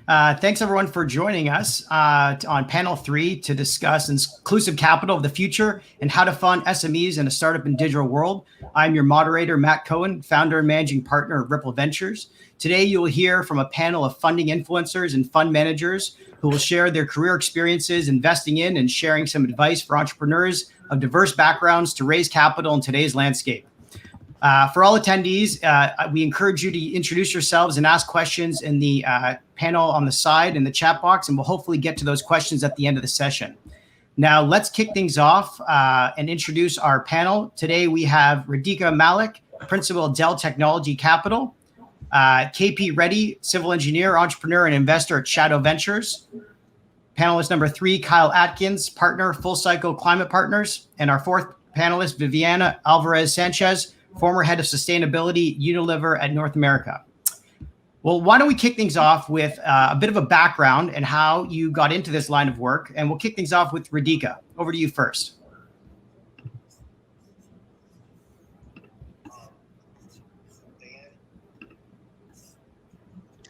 Thanks everyone for joining us on panel 3 to discuss inclusive capital of the future and how to fund SMEs in a startup and digital world. I'm your moderator, Matt Cohen, founder and managing partner of Ripple Ventures. Today, you will hear from a panel of funding influencers and fund managers who will share their career experiences investing in and sharing some advice for entrepreneurs of diverse backgrounds to raise capital in today's landscape. For all attendees, we encourage you to introduce yourselves and ask questions in the panel on the side in the chat box, and we'll hopefully get to those questions at the end of the session. Now, let's kick things off and introduce our panel. Today, we have Radico Malik, Principal of Dell Technology Capital, KP Reddy, Civil Engineer, Entrepreneur, and Investor at Shadow Ventures. Panelist number 3, Kyle Atkins, Partner, Full Cycle Climate Partners. And our fourth panelist, Viviana Alvarez-Sanchez, former head of sustainability, Unilever at North America. Well, why don't we kick things off with a bit of a background and how you got into this line of work. And we'll kick things off with Radico. Over to you first.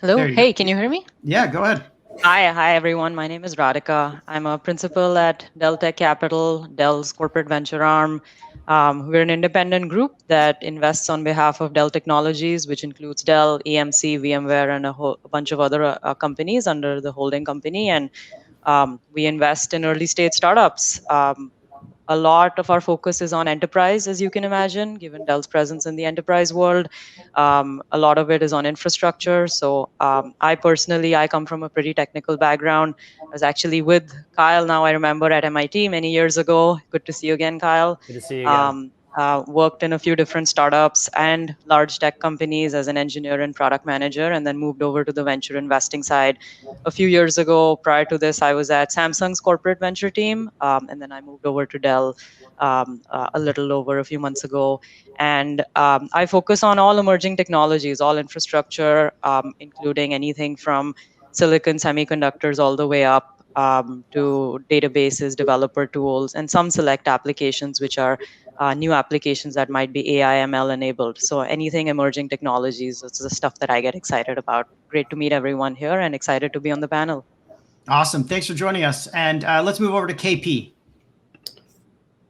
Hello. Hey, can you hear me? Yeah, go ahead. Hi, everyone. My name is Radico. I'm a principal at Dell Tech Capital, Dell's corporate venture arm. We're an independent group that invests on behalf of Dell Technologies, which includes Dell, EMC, VMware, and a bunch of other companies under the holding company. And we invest in early stage startups. A lot of our focus is on enterprise, as you can imagine, given Dell's presence in the enterprise world. A lot of it is on infrastructure. So I come from a pretty technical background. I was actually with Kyle, now I remember, at MIT many years ago. Good to see you again, Kyle. Good to see you again. Worked in a few different startups and large tech companies as an engineer and product manager, and then moved over to the venture investing side a few years ago. Prior to this, I was at Samsung's corporate venture team, and then I moved over to Dell a little over a few months ago. And I focus on all emerging technologies, all infrastructure, including anything from silicon semiconductors all the way up to databases, developer tools, and some select applications which are new applications that might be AI, ML enabled. So anything emerging technologies, it's the stuff that I get excited about. Great to meet everyone here and excited to be on the panel. Awesome. Thanks for joining us. And let's move over to KP.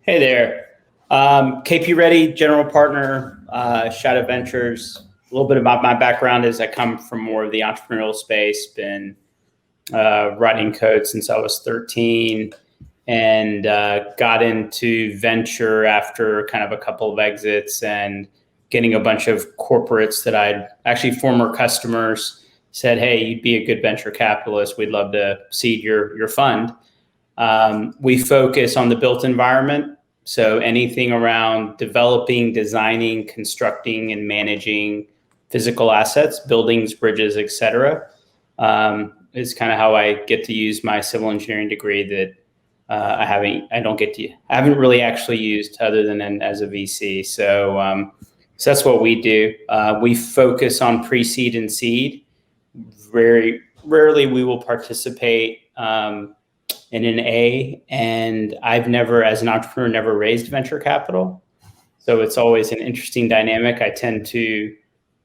Hey there. KP Reddy, general partner, Shadow Ventures. A little bit about my background is I come from more of the entrepreneurial space, been writing code since I was 13. And got into venture after kind of a couple of exits and getting a bunch of corporates that I'd actually former customers said, hey, you'd be a good venture capitalist. We'd love to seed your fund. We focus on the built environment. So anything around developing, designing, constructing, and managing physical assets, buildings, bridges, et cetera, is kind of how I get to use my civil engineering degree that I haven't really actually used other than as a VC. So that's what we do. We focus on pre-seed and seed. Very rarely we will participate in an A, and I've never, as an entrepreneur, raised venture capital. So it's always an interesting dynamic. I tend to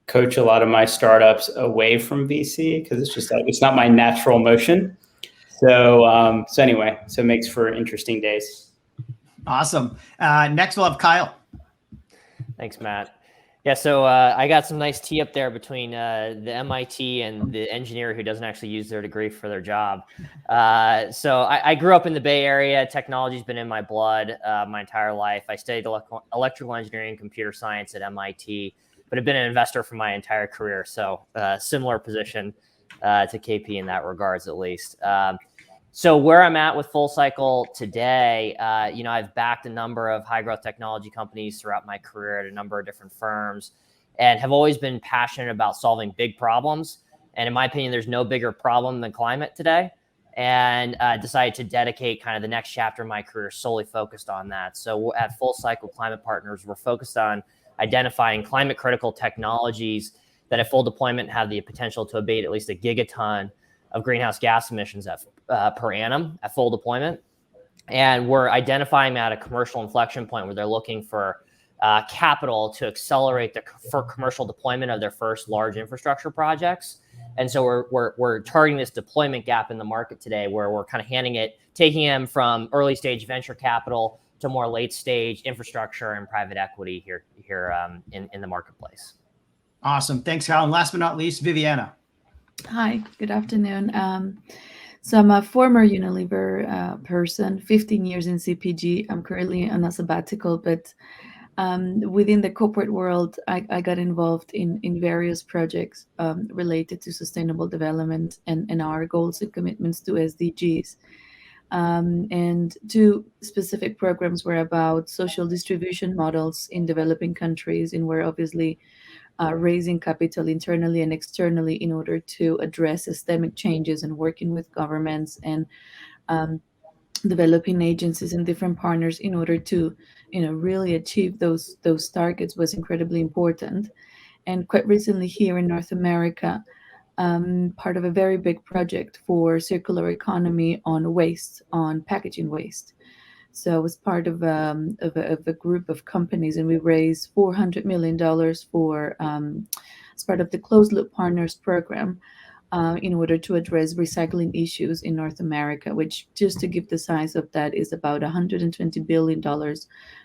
coach a lot of my startups away from VC because it's just it's not my natural motion. So anyway, it makes for interesting days. Awesome. Next, we'll have Kyle. Thanks, Matt. Yeah, so I got some nice tee up there between the MIT and the engineer who doesn't actually use their degree for their job. So I grew up in the Bay Area. Technology's been in my blood my entire life. I studied electrical engineering and computer science at MIT, but have been an investor for my entire career. So similar position to KP in that regards, at least. So where I'm at with Full Cycle today, I've backed a number of high growth technology companies throughout my career at a number of different firms and have always been passionate about solving big problems. And in my opinion, there's no bigger problem than climate today. And decided to dedicate kind of the next chapter of my career solely focused on that. So at Full Cycle Climate Partners, we're focused on identifying climate critical technologies that at full deployment have the potential to abate at least a gigaton of greenhouse gas emissions per annum at full deployment. And we're identifying at a commercial inflection point where they're looking for capital to accelerate for commercial deployment of their first large infrastructure projects. And so we're targeting this deployment gap in the market today, where we're kind of taking them from early stage venture capital to more late stage infrastructure and private equity here in the marketplace. Awesome. Thanks, Kyle. And last but not least, Viviana. Hi, good afternoon. So I'm a former Unilever person, 15 years in CPG. I'm currently on a sabbatical, but within the corporate world, I got involved in various projects related to sustainable development and our goals and commitments to SDGs. And two specific programs were about social distribution models in developing countries, and we're obviously raising capital internally and externally in order to address systemic changes and working with governments and developing agencies and different partners in order to, really achieve those targets was incredibly important. And quite recently here in North America, part of a very big project for circular economy on waste, on packaging waste. So I was part of a group of companies, and we raised $400 million for as part of the Closed Loop Partners program in order to address recycling issues in North America, which, just to give the size of that, is about $120 billion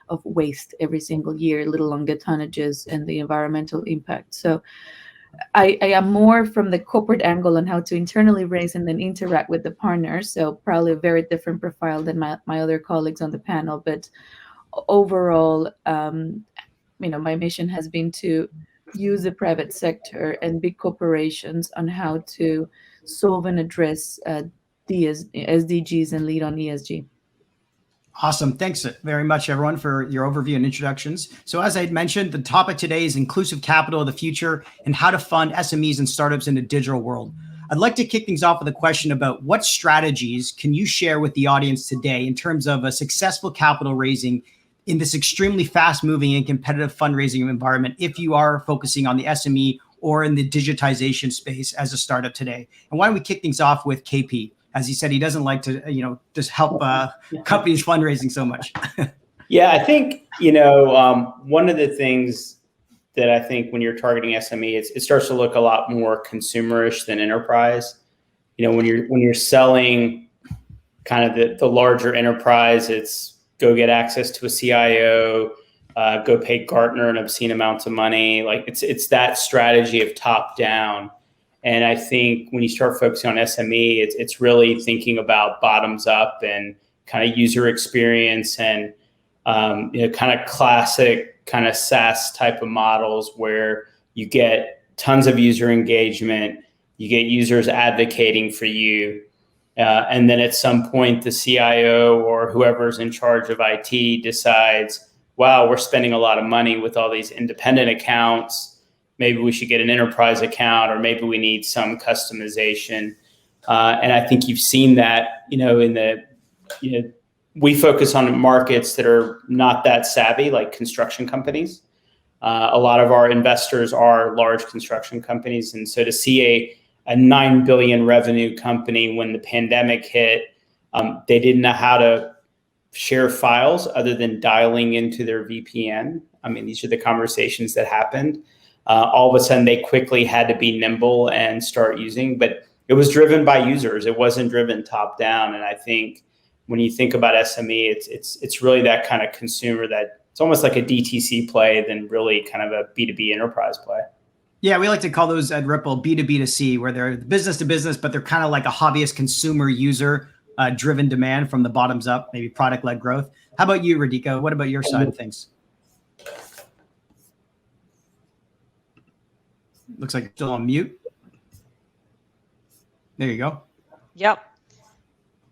of waste every single year, let alone the tonnages and the environmental impact. So I am more from the corporate angle on how to internally raise and then interact with the partners. So probably a very different profile than my other colleagues on the panel. But overall, my mission has been to use the private sector and big corporations on how to solve and address SDGs and lead on ESG. Awesome. Thanks very much, everyone, for your overview and introductions. So as I had mentioned, the topic today is inclusive capital of the future and how to fund SMEs and startups in a digital world. I'd like to kick things off with a question about what strategies can you share with the audience today in terms of a successful capital raising in this extremely fast-moving and competitive fundraising environment if you are focusing on the SME or in the digitization space as a startup today. And why don't we kick things off with KP? As he said, he doesn't like to, just help companies fundraising so much. Yeah, I think, one of the things that I think when you're targeting SME, it starts to look a lot more consumerish than enterprise. When you're selling kind of the larger enterprise, it's go get access to a CIO, go pay Gartner an obscene amounts of money. Like it's that strategy of top down. And I think when you start focusing on SME, it's really thinking about bottoms up and kind of user experience and kind of classic kind of SaaS type of models where you get tons of user engagement, you get users advocating for you, and then at some point the CIO or whoever's in charge of IT decides, wow, we're spending a lot of money with all these independent accounts. Maybe we should get an enterprise account, or maybe we need some customization. And I think you've seen that, we focus on markets that are not that savvy, like construction companies. A lot of our investors are large construction companies. And so to see a 9 billion revenue company when the pandemic hit, they didn't know how to share files other than dialing into their VPN. I mean, these are the conversations that happened. All of a sudden, they quickly had to be nimble and start using, but it was driven by users. It wasn't driven top down. And I think when you think about SME, it's really that kind of consumer that it's almost like a DTC play than really kind of a B2B enterprise play. Yeah, we like to call those at Ripple B2B2C, where they're business to business, but they're kind of like a hobbyist consumer user driven demand from the bottoms up, maybe product led growth. How about you, Radico? What about your side of things? Looks like you're still on mute. There you go. Yep.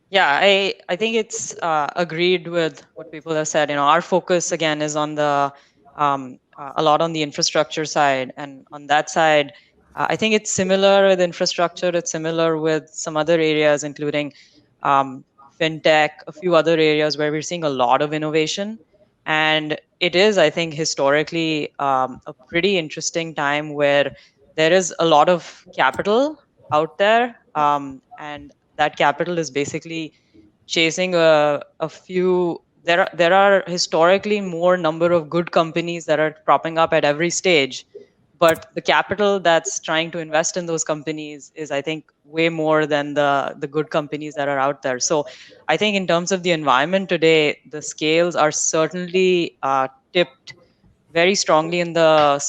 Yeah, I think it's agreed with what people have said. Our focus again is on the a lot on the infrastructure side, and on that side, I think it's similar with infrastructure. It's similar with some other areas, including fintech, a few other areas where we're seeing a lot of innovation. And it is, I think, historically a pretty interesting time where there is a lot of capital out there, and that capital is basically chasing a few. There are historically more number of good companies that are propping up at every stage, but the capital that's trying to invest in those companies is, I think, way more than the good companies that are out there. So I think in terms of the environment today, the scales are certainly tipped very strongly in the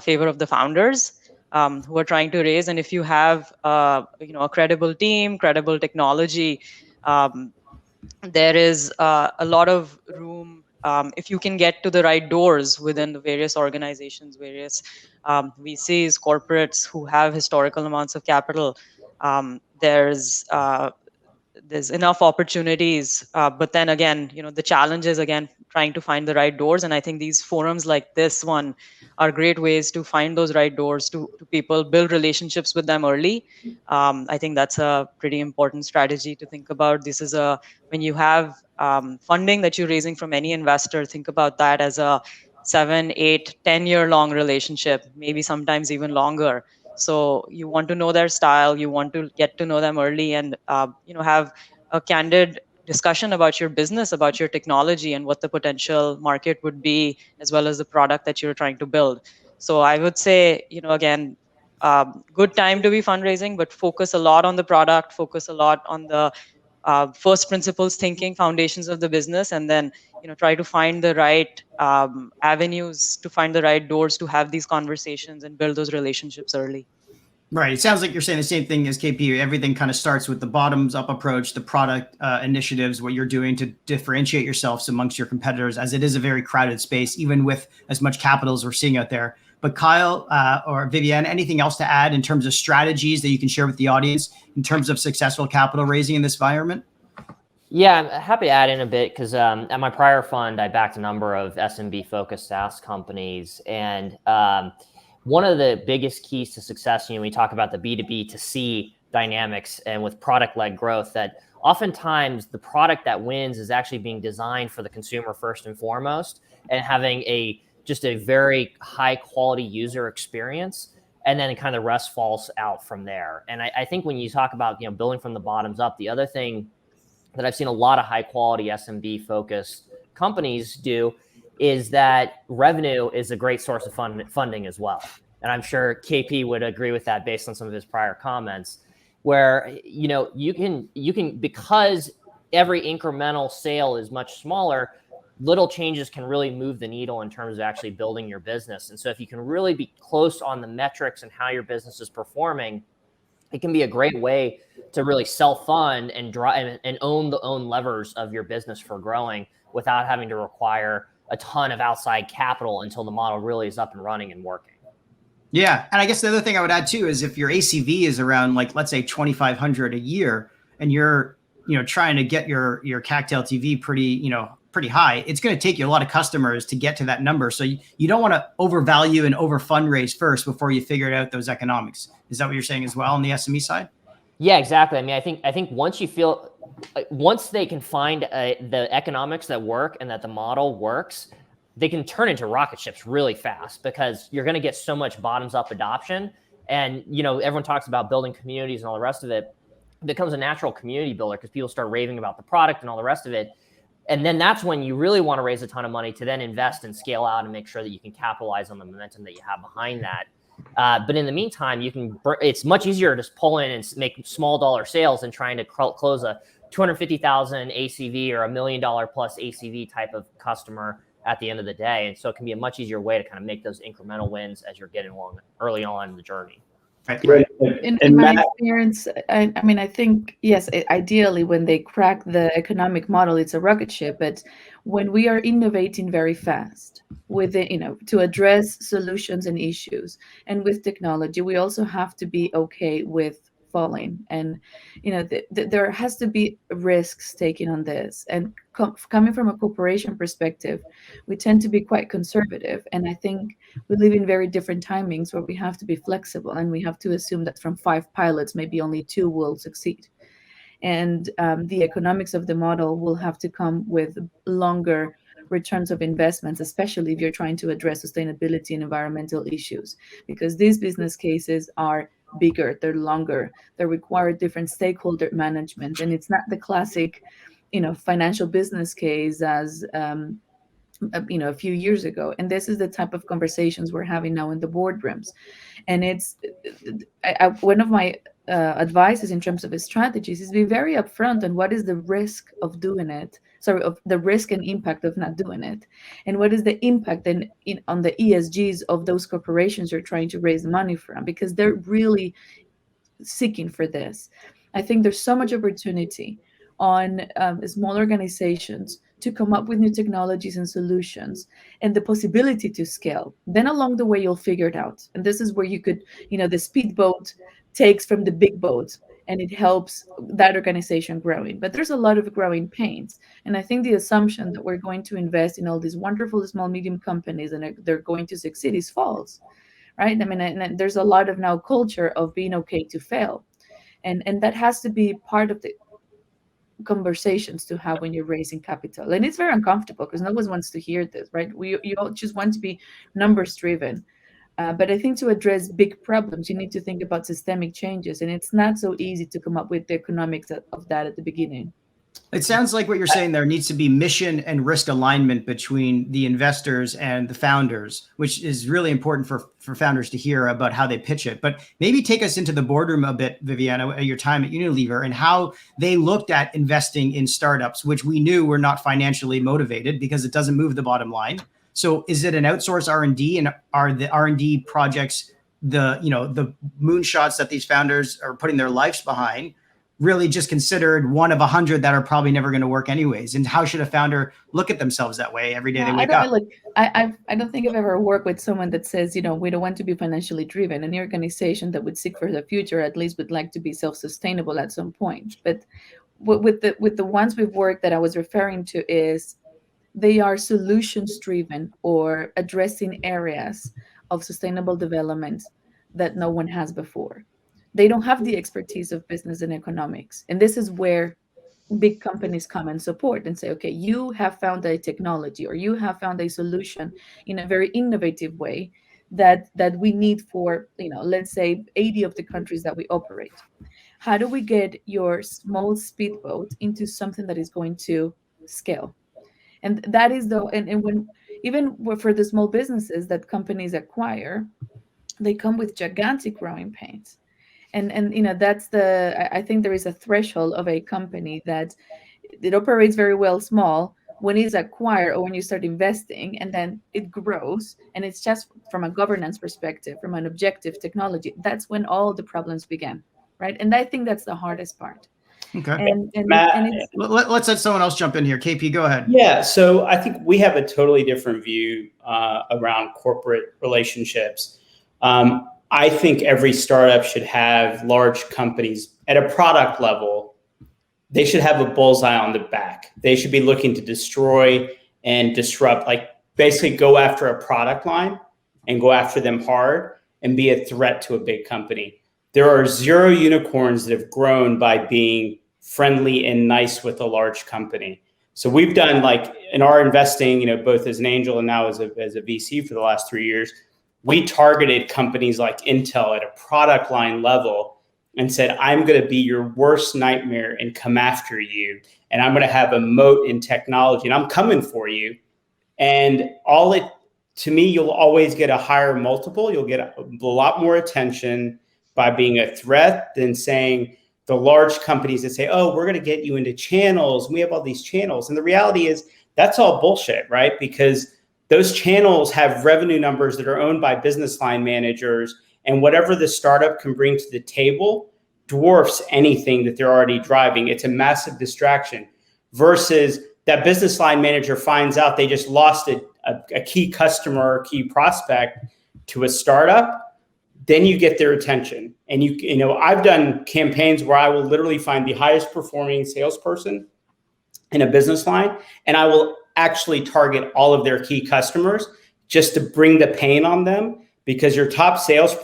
favor of the founders who are trying to raise. And if you have a credible team, credible technology, um, there is a lot of room if you can get to the right doors within the various organizations, various VCs, corporates who have historical amounts of capital. There's enough opportunities, but then again, the challenge is again trying to find the right doors. And I think these forums like this one are great ways to find those right doors to people, build relationships with them early. I think that's a pretty important strategy to think about. This is a when you have funding that you're raising from any investor, think about that as a 7, 8, 10-year long relationship, maybe sometimes even longer. So you want to know their style, you want to get to know them early, and have a candid discussion about your business, about your technology, and what the potential market would be, as well as the product that you're trying to build. So I would say, again, good time to be fundraising, but focus a lot on the product, focus a lot on the first principles thinking, foundations of the business, and then try to find the right avenues, to find the right doors to have these conversations and build those relationships early. Right. It sounds like you're saying the same thing as KP. Everything kind of starts with the bottoms up approach, the product initiatives, what you're doing to differentiate yourselves amongst your competitors, as it is a very crowded space, even with as much capital as we're seeing out there. But Kyle or Vivienne, anything else to add in terms of strategies that you can share with the audience in terms of successful capital raising in this environment? Yeah, I'm happy to add in a bit because at my prior fund, I backed a number of SMB-focused SaaS companies. And one of the biggest keys to success, when we talk about the B2B to C dynamics and with product-led growth, that oftentimes the product that wins is actually being designed for the consumer first and foremost, and having just a very high quality user experience. And then kind of the rest falls out from there. And I think when you talk about building from the bottoms up, the other thing that I've seen a lot of high quality SMB focused companies do is that revenue is a great source of funding as well. And I'm sure KP would agree with that based on some of his prior comments, where you can because every incremental sale is much smaller, little changes can really move the needle in terms of actually building your business. And so if you can really be close on the metrics and how your business is performing, it can be a great way to really self-fund and drive and own the levers of your business for growing without having to require a ton of outside capital until the model really is up and running and working. Yeah. And I guess the other thing I would add too is if your ACV is around, like, let's say 2,500 a year, and you're, trying to get your CAC to LTV pretty high, it's going to take you a lot of customers to get to that number. So you don't want to overvalue and over fundraise first before you figure out those economics. Is that what you're saying as well on the SME side? Yeah, exactly. I mean, I think once they can find the economics that work and that the model works, they can turn into rocket ships really fast, because you're going to get so much bottoms up adoption. And, everyone talks about building communities and all the rest of it. It becomes a natural community builder because people start raving about the product and all the rest of it. And then that's when you really want to raise a ton of money to then invest and scale out and make sure that you can capitalize on the momentum that you have behind that. But in the meantime, it's much easier to just pull in and make small dollar sales than trying to close a 250,000 ACV or $1 million plus ACV type of customer at the end of the day. And so it can be a much easier way to kind of make those incremental wins as you're getting along early on in the journey. Right. In my experience, I think, yes, ideally when they crack the economic model, it's a rocket ship. But when we are innovating very fast with to address solutions and issues, and with technology, we also have to be okay with falling. And there has to be risks taken on this. And coming from a corporation perspective, we tend to be quite conservative. And I think we live in very different timings where we have to be flexible, and we have to assume that from 5 pilots, maybe only 2 will succeed. And the economics of the model will have to come with longer returns of investments, especially if you're trying to address sustainability and environmental issues, because these business cases are bigger, they're longer, they require different stakeholder management. And it's not the classic, financial business case as a few years ago. And this is the type of conversations we're having now in the boardrooms. And it's one of my advices in terms of strategies is be very upfront on what is the risk of doing it. Sorry, of the risk and impact of not doing it, and what is the impact on the ESGs of those corporations you're trying to raise money from, because they're really seeking for this. I think there's so much opportunity on small organizations to come up with new technologies and solutions and the possibility to scale. Then along the way, you'll figure it out. And this is where you could, the speedboat takes from the big boat and it helps that organization growing. But there's a lot of growing pains. And I think the assumption that we're going to invest in all these wonderful small, medium companies and they're going to succeed is false, right? I mean, and there's a lot of now culture of being okay to fail. And that has to be part of the conversations to have when you're raising capital. And it's very uncomfortable because no one wants to hear this, right? You all just want to be numbers driven. But I think to address big problems, you need to think about systemic changes. And it's not so easy to come up with the economics of that at the beginning. It sounds like what you're saying there needs to be mission and risk alignment between the investors and the founders, which is really important for founders to hear about how they pitch it. But maybe take us into the boardroom a bit, Viviana, your time at Unilever and how they looked at investing in startups, which we knew were not financially motivated because it doesn't move the bottom line. So is it an outsourced R&D, and are the R&D projects the moonshots that these founders are putting their lives behind really just considered one of 100 that are probably never going to work anyways? And how should a founder look at themselves that way every day they wake up? I don't think I've ever worked with someone that says, we don't want to be financially driven. Any organization that would seek for the future at least would like to be self-sustainable at some point. But with the ones we've worked that I was referring to is they are solutions driven or addressing areas of sustainable development that no one has before. They don't have the expertise of business and economics. And this is where big companies come and support and say, okay, you have found a technology or you have found a solution in a very innovative way that we need for, let's say 80 of the countries that we operate. How do we get your small speedboat into something that is going to scale? And that is even for the small businesses that companies acquire, they come with gigantic growing pains. And that's I think there is a threshold of a company that it operates very well small when it's acquired or when you start investing, and then it grows, and it's just from a governance perspective, from an objective technology. That's when all the problems begin, right? And I think that's the hardest part. Okay. And Matt, let's let someone else jump in here. KP, go ahead. Yeah, so I think we have a totally different view around corporate relationships. I think every startup should have large companies at a product level. They should have a bullseye on the back. They should be looking to destroy and disrupt, like basically go after a product line and go after them hard and be a threat to a big company. There are 0 unicorns that have grown by being friendly and nice with a large company. So we've done, like, in our investing, both as an angel and now as a VC for the last 3 years, we targeted companies like Intel at a product line level and said, I'm going to be your worst nightmare and come after you. And I'm going to have a moat in technology and I'm coming for you. And to me, you'll always get a higher multiple. You'll get a lot more attention by being a threat than saying the large companies that say, oh, we're going to get you into channels. We have all these channels. And the reality is that's all bullshit, right? Because those channels have revenue numbers that are owned by business line managers, and whatever the startup can bring to the table dwarfs anything that they're already driving. It's a massive distraction versus that business line manager finds out they just lost a key customer or key prospect to a startup. Then you get their attention. And I've done campaigns where I will literally find the highest performing salesperson in a business line, and I will actually target all of their key customers just to bring the pain on them, because your top sales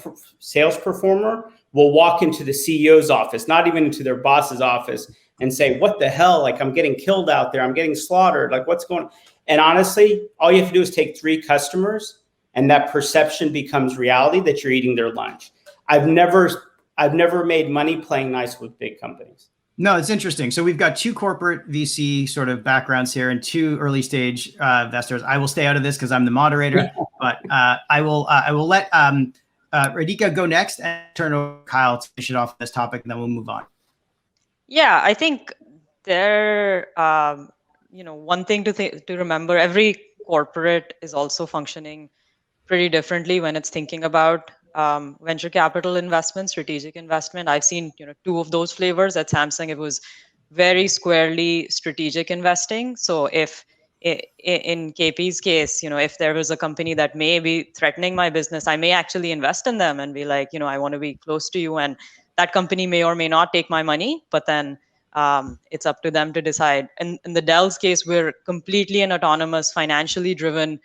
performer will walk into the CEO's office, not even into their boss's office, and say, what the hell? Like, I'm getting killed out there. I'm getting slaughtered. Like, what's going on? And honestly, all you have to do is take 3 customers and that perception becomes reality that you're eating their lunch. I've never made money playing nice with big companies. No, it's interesting. So we've got two corporate VC sort of backgrounds here and two early stage investors. I will stay out of this because I'm the moderator, but I will let Radico go next and turn over to Kyle to finish it off this topic, and then we'll move on. Yeah, I think one thing to remember, every corporate is also functioning pretty differently when it's thinking about venture capital investment, strategic investment. I've seen two of those flavors at Samsung. It was very squarely strategic investing. So if in KP's case, if there was a company that may be threatening my business, I may actually invest in them and be like, I want to be close to you, and that company may or may not take my money, but then it's up to them to decide. And in the Dell's case, we're completely an autonomous, financially driven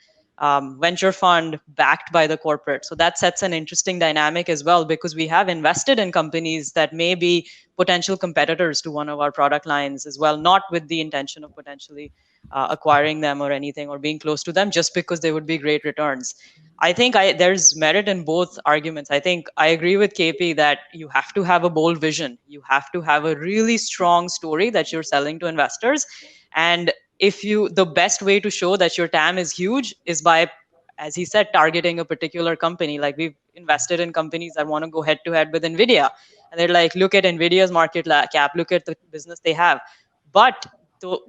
venture fund backed by the corporate. So that sets an interesting dynamic as well, because we have invested in companies that may be potential competitors to one of our product lines as well, not with the intention of potentially acquiring them or anything, or being close to them, just because they would be great returns. I think there's merit in both arguments. I think I agree with KP that you have to have a bold vision. You have to have a really strong story that you're selling to investors. And the best way to show that your TAM is huge is by, as he said, targeting a particular company. Like, we've invested in companies that want to go head to head with NVIDIA. And they're like, look at NVIDIA's market cap, look at the business they have. But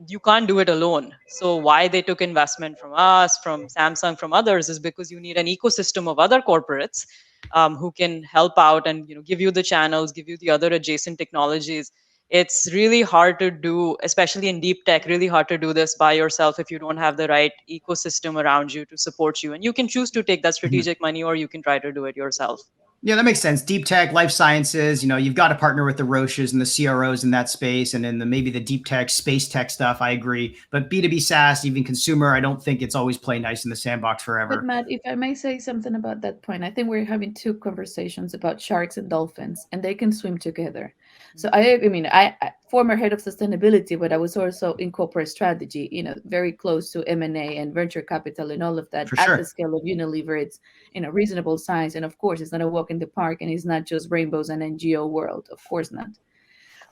you can't do it alone. So why they took investment from us, from Samsung, from others, is because you need an ecosystem of other corporates who can help out and give you the channels, give you the other adjacent technologies. It's really hard to do, especially in deep tech, really hard to do this by yourself if you don't have the right ecosystem around you to support you. And you can choose to take that strategic money, or you can try to do it yourself. Yeah, that makes sense. Deep tech, life sciences, you've got to partner with the Roches and the CROs in that space, and then maybe the deep tech, space tech stuff. I agree. But B2B SaaS, even consumer, I don't think it's always play nice in the sandbox forever. But Matt, if I may say something about that point, I think we're having two conversations about sharks and dolphins, and they can swim together. So I former head of sustainability, but I was also in corporate strategy, very close to M&A and venture capital and all of that. For at sure. the scale of Unilever, it's reasonable size, and of course it's not a walk in the park, and it's not just rainbows and NGO world, of course not.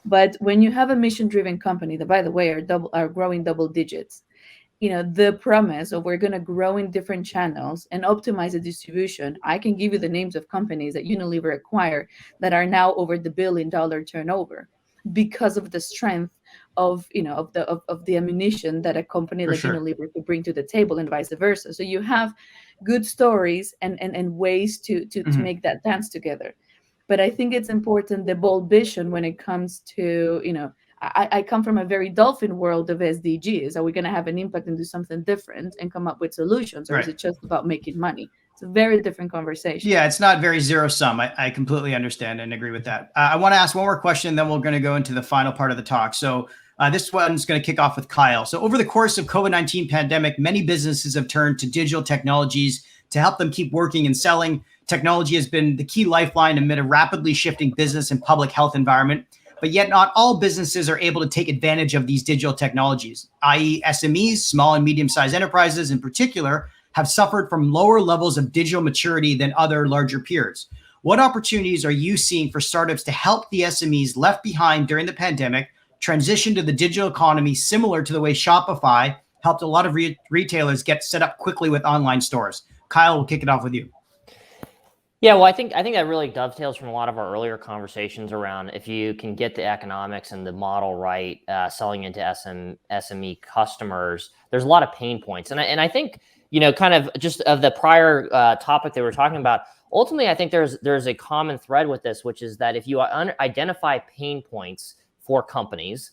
But when you have a mission-driven company that, by the way, are growing double digits, the promise of we're going to grow in different channels and optimize the distribution. I can give you the names of companies that Unilever acquired that are now over the $1 billion turnover, because of the strength of the ammunition that a company like Unilever could bring to the table, and vice versa. So you have good stories and ways to make that dance together. But I think it's important, the bold vision, when it comes to, I come from a very dolphin world of SDGs. Are we going to have an impact and do something different and come up with solutions? Or is it just about making money? It's a very different conversation. Yeah, it's not very zero sum. I completely understand and agree with that. I want to ask one more question, then we're going to go into the final part of the talk. So this one's going to kick off with Kyle. So over the course of COVID-19 pandemic, many businesses have turned to digital technologies to help them keep working and selling. Technology has been the key lifeline amid a rapidly shifting business and public health environment. But yet not all businesses are able to take advantage of these digital technologies, i.e. SMEs, small and medium-sized enterprises in particular, have suffered from lower levels of digital maturity than other larger peers. What opportunities are you seeing for startups to help the SMEs left behind during the pandemic transition to the digital economy, similar to the way Shopify helped a lot of retailers get set up quickly with online stores? Kyle, we'll kick it off with you. Yeah, well, I think that really dovetails from a lot of our earlier conversations around, if you can get the economics and the model right, selling into SME customers, there's a lot of pain points. And I think, kind of just of the prior topic that we were talking about, ultimately, I think there's a common thread with this, which is that if you identify pain points for companies,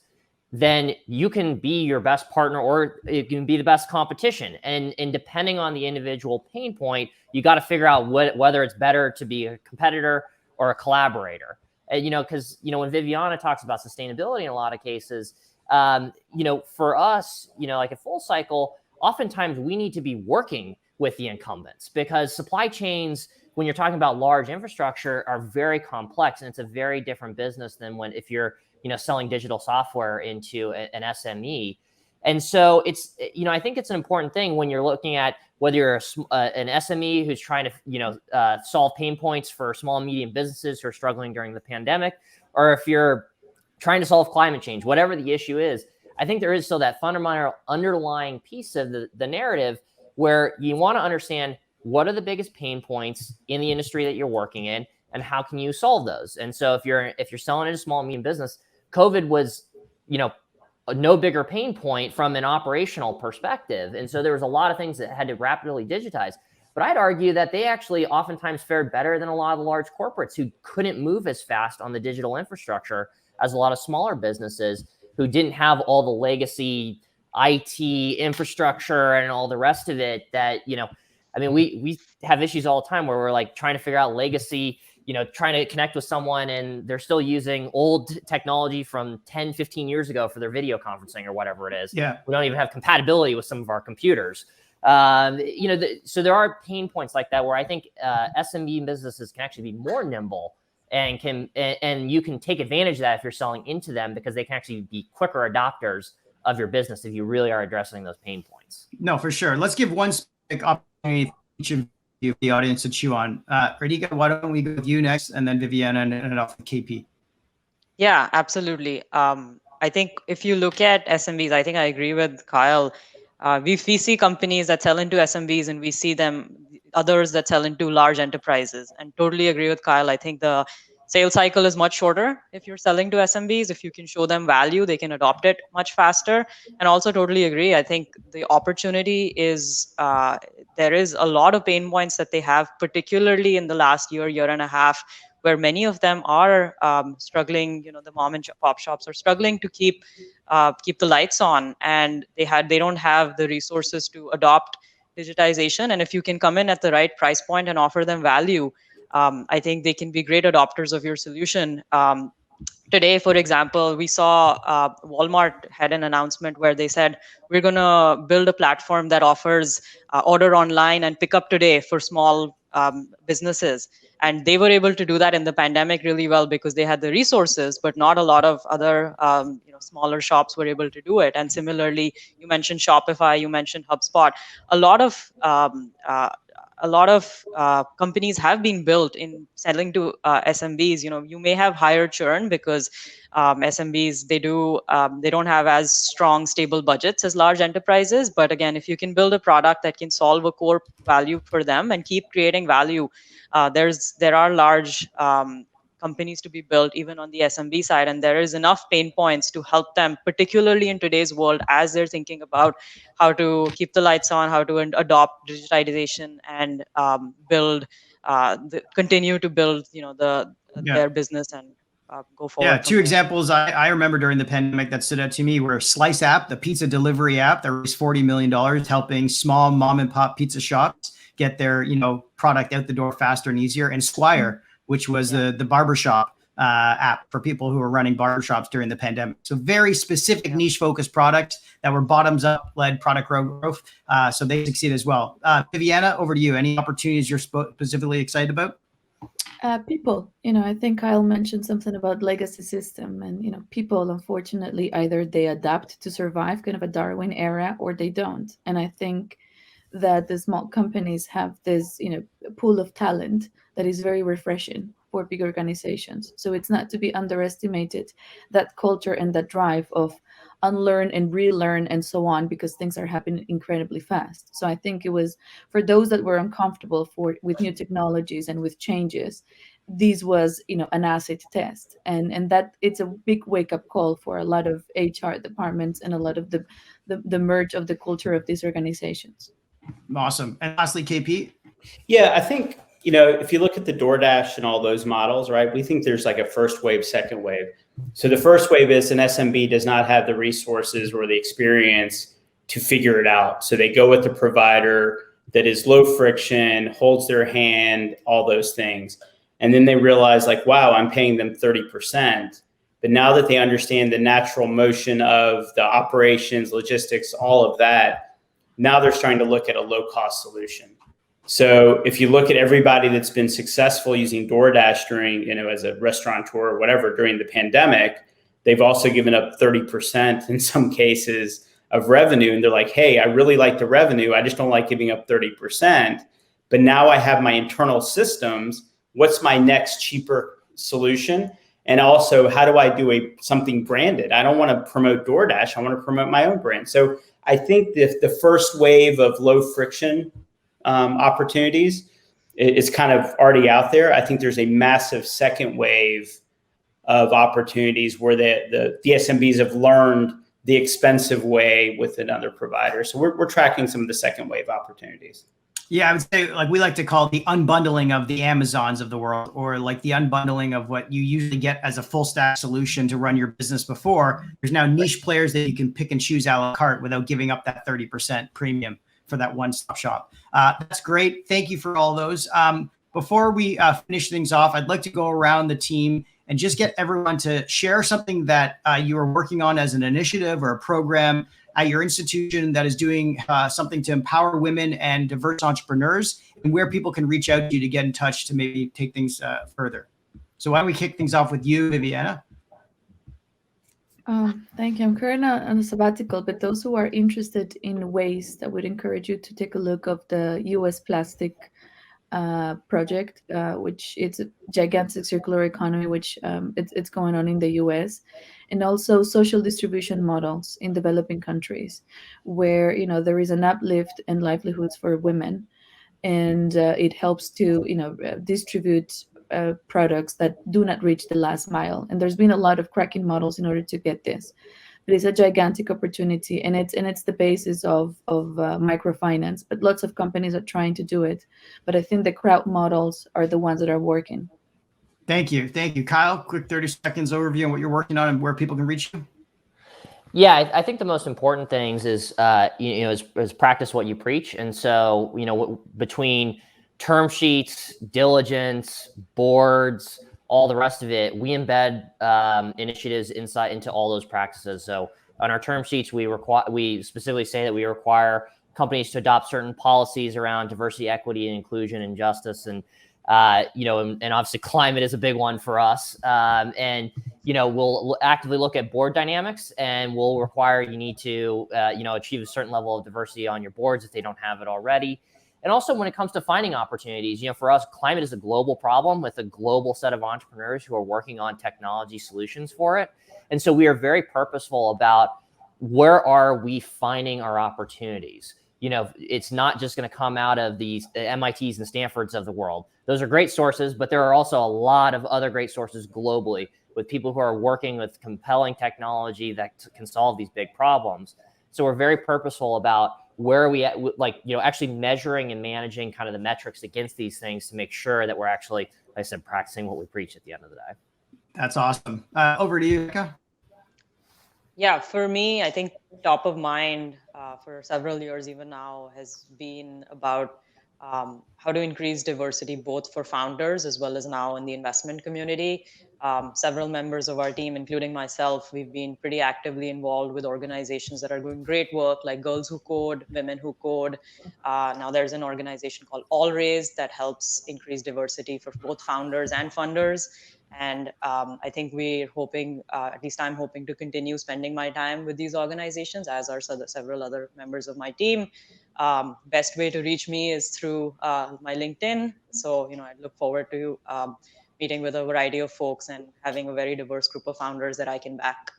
then you can be your best partner, or it can be the best competition. And depending on the individual pain point, you got to figure out whether it's better to be a competitor or a collaborator. Because, when Viviana talks about sustainability in a lot of cases, for us, like a full cycle, oftentimes we need to be working with the incumbents, because supply chains, when you're talking about large infrastructure, are very complex, and it's a very different business than if you're selling digital software into an SME. And so it's, I think it's an important thing when you're looking at whether you're an SME who's trying to, solve pain points for small and medium businesses who are struggling during the pandemic, or if you're trying to solve climate change, whatever the issue is. I think there is still that fundamental underlying piece of the narrative where you want to understand what are the biggest pain points in the industry that you're working in, and how can you solve those. And so if you're selling in a small and medium business, COVID was, no bigger pain point from an operational perspective. And so there was a lot of things that had to rapidly digitize. But I'd argue that they actually oftentimes fared better than a lot of the large corporates who couldn't move as fast on the digital infrastructure as a lot of smaller businesses who didn't have all the legacy IT infrastructure and all the rest of it that, we have issues all the time where we're like trying to figure out legacy, trying to connect with someone and they're still using old technology from 10, 15 years ago for their video conferencing or whatever it is. Yeah. We don't even have compatibility with some of our computers. So there are pain points like that where I think SMB businesses can actually be more nimble and you can take advantage of that if you're selling into them, because they can actually be quicker adopters of your business if you really are addressing those pain points. No, for sure. Let's give one specific opportunity each of you, the audience, to chew on. Radico, why don't we go with you next, and then Viviana, and off with KP. Yeah, absolutely. I think if you look at SMBs, I think I agree with Kyle. We see companies that sell into SMBs, and we see others that sell into large enterprises. And totally agree with Kyle. I think the sales cycle is much shorter if you're selling to SMBs. If you can show them value, they can adopt it much faster. And also totally agree. I think the opportunity is there is a lot of pain points that they have, particularly in the last year and a half, where many of them are struggling. The mom and pop shops are struggling to keep the lights on, and they don't have the resources to adopt digitization. And if you can come in at the right price point and offer them value, I think they can be great adopters of your solution. Today, for example, we saw Walmart had an announcement where they said, we're going to build a platform that offers order online and pick up today for small businesses. And they were able to do that in the pandemic really well because they had the resources, but not a lot of other smaller shops were able to do it. And similarly, you mentioned Shopify, you mentioned HubSpot. A lot of companies have been built in selling to SMBs. You may have higher churn because SMBs, they don't have as strong, stable budgets as large enterprises. But again, if you can build a product that can solve a core value for them and keep creating value, there are large companies to be built even on the SMB side, and there is enough pain points to help them, particularly in today's world, as they're thinking about how to keep the lights on, how to adopt digitization, and continue to build their business and go forward. Yeah, two examples I remember during the pandemic that stood out to me were Slice app, the pizza delivery app that raised $40 million, helping small mom and pop pizza shops get their product out the door faster and easier, and Squire, which was the barbershop app for people who were running barbershops during the pandemic. So very specific niche focused products that were bottoms up led product growth. So they succeed as well. Viviana, over to you. Any opportunities you're specifically excited about? People, I think Kyle mentioned something about legacy system, and people, unfortunately, either they adapt to survive, kind of a Darwin era, or they don't. And I think that the small companies have this, pool of talent that is very refreshing for big organizations. So it's not to be underestimated, that culture and that drive of unlearn and relearn and so on, because things are happening incredibly fast. So I think it was for those that were uncomfortable with new technologies and with changes, this was an acid test, and that it's a big wake-up call for a lot of HR departments and a lot of the merge of the culture of these organizations. Awesome. And lastly, KP. Yeah, I think if you look at the DoorDash and all those models, right, we think there's like a first wave, second wave. So the first wave is an SMB does not have the resources or the experience to figure it out. So they go with the provider that is low friction, holds their hand, all those things. And then they realize like, wow, I'm paying them 30%. But now that they understand the natural motion of the operations, logistics, all of that, now they're starting to look at a low cost solution. So if you look at everybody that's been successful using DoorDash during, as a restaurateur or whatever during the pandemic, they've also given up 30% in some cases of revenue. And they're like, hey, I really like the revenue. I just don't like giving up 30%. But now I have my internal systems. What's my next cheaper solution? And also, how do I do something branded? I don't want to promote DoorDash. I want to promote my own brand. So I think the first wave of low friction opportunities is kind of already out there. I think there's a massive second wave of opportunities where the SMBs have learned the expensive way with another provider. So we're tracking some of the second wave opportunities. Yeah, I would say, like we like to call it the unbundling of the Amazons of the world, or like the unbundling of what you usually get as a full stack solution to run your business before. There's now niche players that you can pick and choose a la carte without giving up that 30% premium for that one-stop shop. That's great. Thank you for all those. Before we finish things off, I'd like to go around the team and just get everyone to share something that you are working on as an initiative or a program at your institution that is doing something to empower women and diverse entrepreneurs, and where people can reach out to you to get in touch to maybe take things further. So why don't we kick things off with you, Viviana? Thank you. I'm currently on a sabbatical, but those who are interested in waste, I would encourage you to take a look of the US plastic project, which it's a gigantic circular economy, which it's going on in the US, and also social distribution models in developing countries, where there is an uplift in livelihoods for women, and it helps to distribute products that do not reach the last mile. And there's been a lot of cracking models in order to get this. But it's a gigantic opportunity, and it's the basis of microfinance. But lots of companies are trying to do it. But I think the crowd models are the ones that are working. Thank you. Kyle, quick 30 seconds overview on what you're working on and where people can reach you. Yeah, I think the most important things is is practice what you preach. And so between term sheets, diligence, boards, all the rest of it, we embed initiatives into all those practices. So on our term sheets, we specifically say that we require companies to adopt certain policies around diversity, equity, and inclusion, and justice, and obviously climate is a big one for us. We'll actively look at board dynamics, and we'll require you need to achieve a certain level of diversity on your boards if they don't have it already. And also when it comes to finding opportunities, for us, climate is a global problem with a global set of entrepreneurs who are working on technology solutions for it. And so we are very purposeful about where are we finding our opportunities. It's not just going to come out of the MITs and Stanfords of the world. Those are great sources, but there are also a lot of other great sources globally with people who are working with compelling technology that can solve these big problems. So we're very purposeful about where are we at, actually measuring and managing kind of the metrics against these things to make sure that we're actually, like I said, practicing what we preach at the end of the day. That's awesome. Over to you, Eka. Yeah, for me, I think top of mind for several years, even now, has been about how to increase diversity, both for founders as well as now in the investment community. Several members of our team, including myself, we've been pretty actively involved with organizations that are doing great work, like Girls Who Code, Women Who Code. Now there's an organization called All Raise that helps increase diversity for both founders and funders. And I think we're hoping, at least I'm hoping, to continue spending my time with these organizations, as are several other members of my team. Best way to reach me is through my LinkedIn. So, I look forward to meeting with a variety of folks and having a very diverse group of founders that I can back.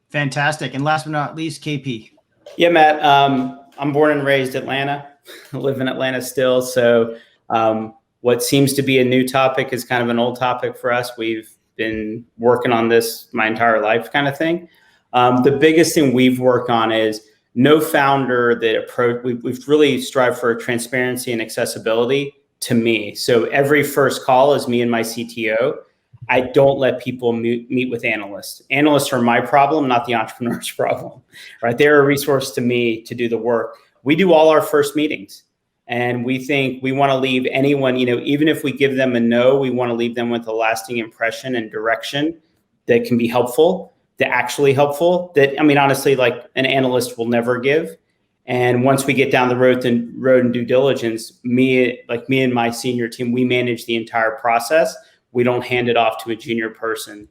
Fantastic. And last but not least, KP. Yeah, Matt, I'm born and raised Atlanta. I live in Atlanta still. So what seems to be a new topic is kind of an old topic for us. We've been working on this my entire life kind of thing. The biggest thing we've worked on is no founder that we've really strived for transparency and accessibility to me. So every first call is me and my CTO. I don't let people meet with analysts. Analysts are my problem, not the entrepreneur's problem, right? They're a resource to me to do the work. We do all our first meetings, and we think we want to leave anyone, even if we give them a no, we want to leave them with a lasting impression and direction that can be helpful, that actually helpful, that, honestly, like an analyst will never give. And once we get down the road and due diligence, me and my senior team, we manage the entire process. We don't hand it off to a junior person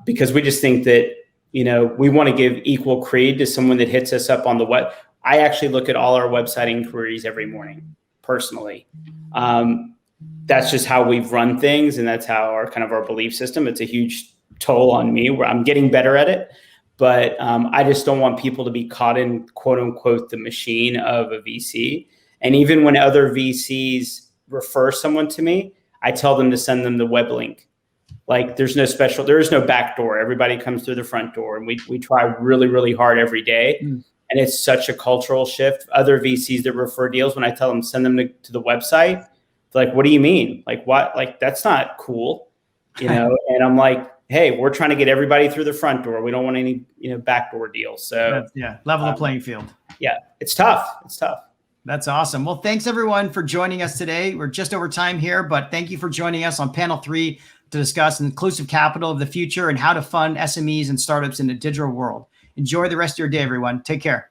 because we just think that, we want to give equal credit to someone that hits us up on the web. I actually look at all our website inquiries every morning personally. that's just how we've run things, and that's how our belief system. It's a huge toll on me where I'm getting better at it, but I just don't want people to be caught in quote unquote the machine of a VC. And even when other VCs refer someone to me, I tell them to send them the web link. Like there is no back door. Everybody comes through the front door, and we try really, really hard every day. And it's such a cultural shift. Other VCs that refer deals, when I tell them, send them to the website, they're like, what do you mean? Like what? Like, that's not cool, you know? And I'm like, hey, we're trying to get everybody through the front door. We don't want any, backdoor deals. So level the playing field. Yeah, it's tough. It's tough. That's awesome. Well, thanks everyone for joining us today. We're just over time here, but thank you for joining us on panel 3 to discuss inclusive capital of the future and how to fund SMEs and startups in the digital world. Enjoy the rest of your day, everyone. Take care.